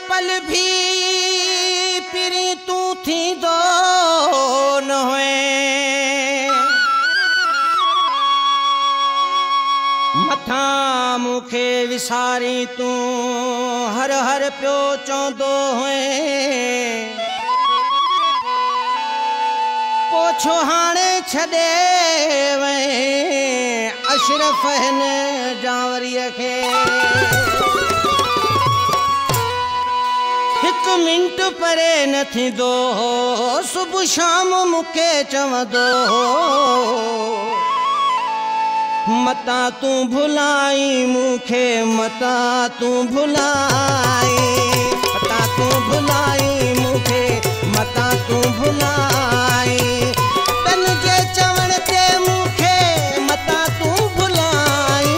पल भी पिरी तू थी दो न हुए मथा मुखे विसारी तू हर हर पियो चौंदो हुए पोछो हाणे छॾे वे अशरफ हिन जावरीअ खे एक मिनट परे न थींदो सुबह शाम मुखे चवंदो मता तू भुलाई मुखे मता तू भुलाई मता तू भुलाई मुखे मता तू भुलाई तन जे चवण ते मुखे मता तू भुलाई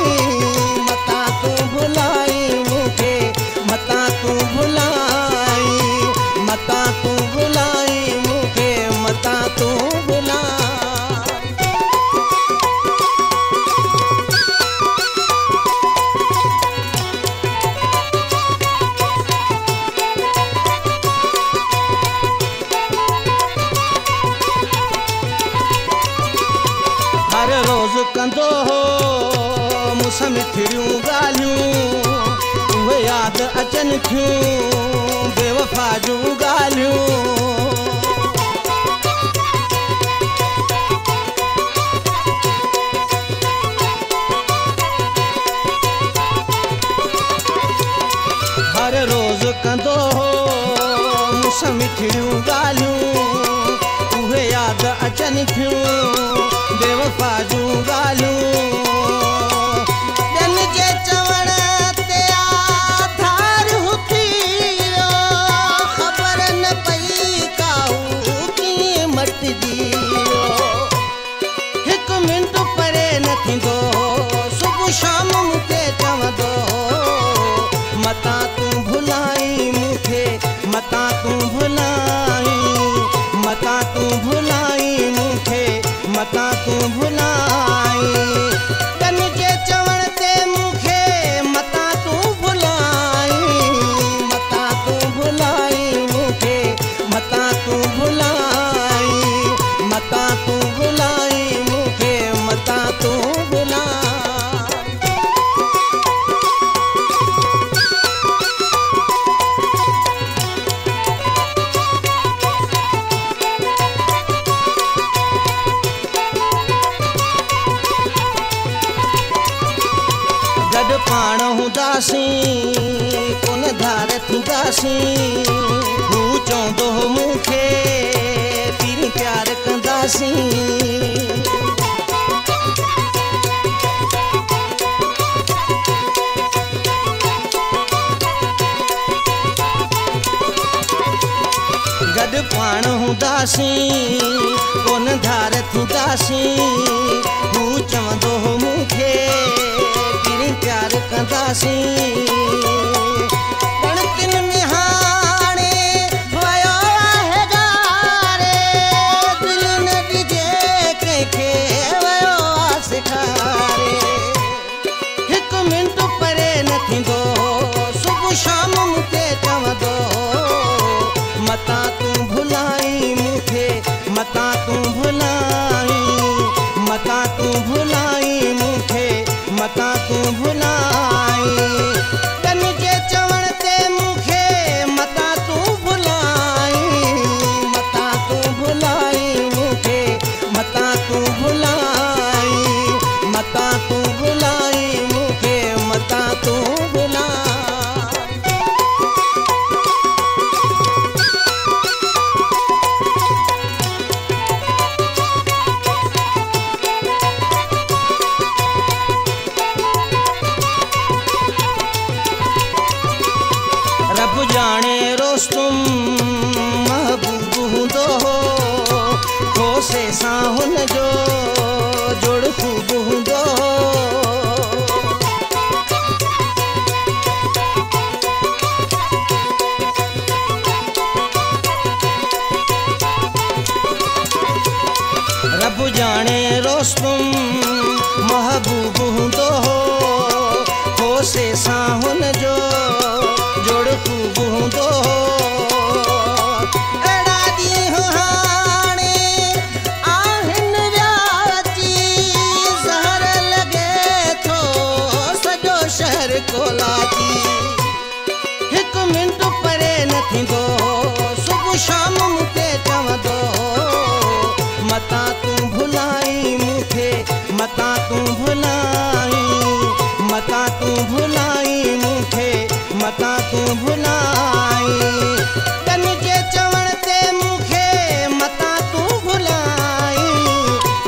मता तू भुलाई मुखे मता तू भुलाई मता तू भुलाई मुखे मता तू भुलाई हर रोज कंदो हो मूंसां मिठड़ियूं ॻाल्हियूं उहे यादि अचनि थियूं बेवफा जूं ॻाल्हियूं हर रोज कंदो हो मूंसां मिठड़ियूं ॻाल्हियूं उहे यादि अचनि थियूं बेवफा जूं ॻाल्हियूं दिलि जे चवण ते आधार हुती वियो ख़बर न पई काहू कीअं मटिजी वियो हिकु मिंट परे न थींदो सुबुह शाम मूंखे चवंदो मता तूं भुलाई मूंखे मता तूं भुलाई मता तूं भुलाई मूंखे मता तू भुलाई तन जे चवण ते मूंखे मता तू भुलाई मता तू भुलाई मूंखे मता तू भुलाई मता तू भुलाई मूंखे मता तू भुलाई पाण हूंदासीं कोन धार थींदासीं हू चवंदो मूंखे पीरी प्यार कंदासीं गॾु पाण हूंदासीं कोन धार थींदासीं हू चवंदो मूंखे प्यार कंदासीं गणतिन में हाणे वयो आहे गारे दिल न ॾिजे कंहिंखे वयो आहे सिखारे हिकु मिंट परे न थींदो सुबुह शाम मूंखे चवंदो मता तूं भुलाई मूंखे मता तूं भुलाई मता तूं भुलाई मूंखे मता तूं भुलाई तन जे चवण ते मूंखे मता तूं भुलाई मता तूं भुलाई मूंखे मता तूं भुलाई मता तूं भुलाई मूंखे मता तूं भुलाई जाने रोस्तुम महबूब हूंदो हो खोसे सां हुन जो जुड़ ख़ूब हूंदो हो कोला थी हिक मिंट परे न थींदो सुबुह शाम मूंखे चवंदो मता तूं भुलाई मूंखे मता तूं भुलाई मता तूं भुलाई मूंखे मता तूं भुलाई तन जे चवण ते मूंखे मता तूं भुलाई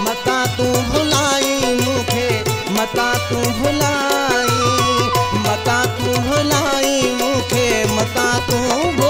मता तूं भुलाई मूंखे मता तूं भुलाई मता तूं भुलाई मूंखे मता तूं